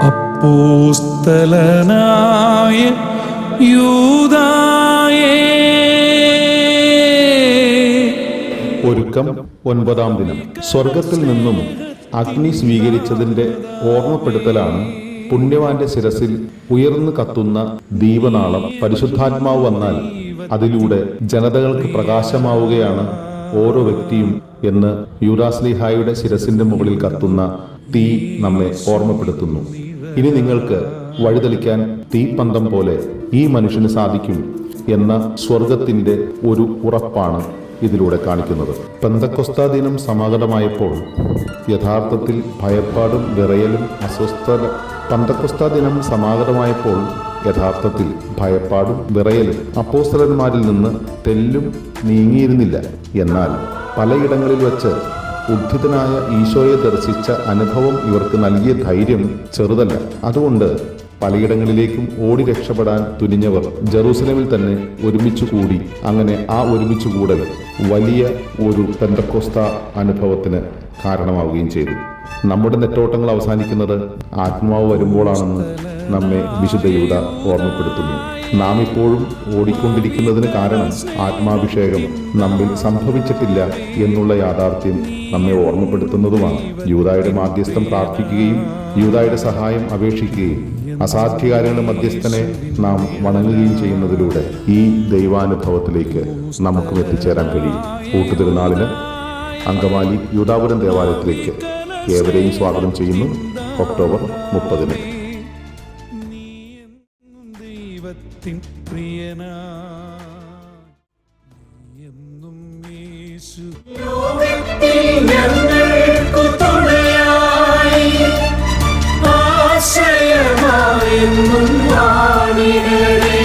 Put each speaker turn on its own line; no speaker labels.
അപ്പോസ്തലനായ യൂദായേ.
ഒരുക്കം 9-ാം ദിനം. സ്വർഗത്തിൽ നിന്നും അഗ്നി സ്വീകരിച്ചതിന്റെ ഓർമ്മപ്പെടുത്തലാണ് പുണ്യവാന്റെ ശിരസിൽ ഉയർന്നു കത്തുന്ന ദീപനാളം. പരിശുദ്ധാത്മാവ് വന്നാൽ അതിലൂടെ ജനതകൾക്ക് പ്രകാശമാവുകയാണ് ഓരോ വ്യക്തിയും എന്ന് യൂദാശ്ലീഹായുടെ ശിരസിന്റെ മുകളിൽ കത്തുന്ന തീ നമ്മെ ഓർമ്മപ്പെടുത്തുന്നു. ഇനി നിങ്ങൾക്ക് വഴിതെളിക്കാൻ തീപ്പന്തം പോലെ ഈ മനുഷ്യന് സാധിക്കും എന്ന സ്വർഗത്തിന്റെ ഒരു ഉറപ്പാണ് ഇതിലൂടെ കാണിക്കുന്നത്. പെന്തക്കൊസ്താ ദിനം സമാഗതമായപ്പോൾ യഥാർത്ഥത്തിൽ ഭയപ്പാടും വിറയലും അസ്വസ്ഥത പെന്തക്കൊസ്താ ദിനം സമാഗതമായപ്പോൾ യഥാർത്ഥത്തിൽ ഭയപ്പാടും വിറയലും അപ്പോസ്തലന്മാരിൽ നിന്ന് തെല്ലും നീങ്ങിയിരുന്നില്ല. എന്നാൽ പലയിടങ്ങളിൽ വച്ച് ഉദ്ധിതനായ ഈശോയെ ദർശിച്ച അനുഭവം ഇവർക്ക് നൽകിയ ധൈര്യം ചെറുതല്ല. അതുകൊണ്ട് പലയിടങ്ങളിലേക്കും ഓടി രക്ഷപ്പെടാൻ തുനിഞ്ഞവർ ജെറൂസലേമിൽ തന്നെ ഒരുമിച്ചു കൂടി. അങ്ങനെ ആ ഒരുമിച്ചു കൂടൽ വലിയ ഒരു പെന്തക്കോസ്താ അനുഭവത്തിന് കാരണമാവുകയും ചെയ്തു. നമ്മുടെ നെട്ടോട്ടങ്ങൾ അവസാനിക്കുന്നത് ആത്മാവ് വരുമ്പോഴാണെന്ന് നമ്മെ വിശുദ്ധ യൂദ ഓർമ്മപ്പെടുത്തുന്നു. നാം ഇപ്പോഴും ഓടിക്കൊണ്ടിരിക്കുന്നതിന് കാരണം ആത്മാഭിഷേകം നമ്മിൽ സംഭവിച്ചിട്ടില്ല എന്നുള്ള യാഥാർത്ഥ്യം നമ്മെ ഓർമ്മപ്പെടുത്തുന്നതുമാണ്. യൂദായുടെ മാധ്യസ്ഥം പ്രാർത്ഥിക്കുകയും യൂദായുടെ സഹായം അപേക്ഷിക്കുകയും അസാധ്യകാര്യങ്ങളുടെ മധ്യസ്ഥനെ നാം വണങ്ങുകയും ചെയ്യുന്നതിലൂടെ ഈ ദൈവാനുഭവത്തിലേക്ക് നമുക്കും എത്തിച്ചേരാൻ കഴിയും. കൂട്ടുതിരുനാളിന് അങ്കമാലി യൂദാപുരം ദേവാലയത്തിലേക്ക് ഏവരെയും സ്വാഗതം ചെയ്യുന്നു. ഒക്ടോബർ 30.
ദൈവത്തിൻ പ്രിയനാ എന്നും യേശു ഞങ്ങൾക്കു തുണയായി ആശ്രയമായെന്നും വാണിടണേ.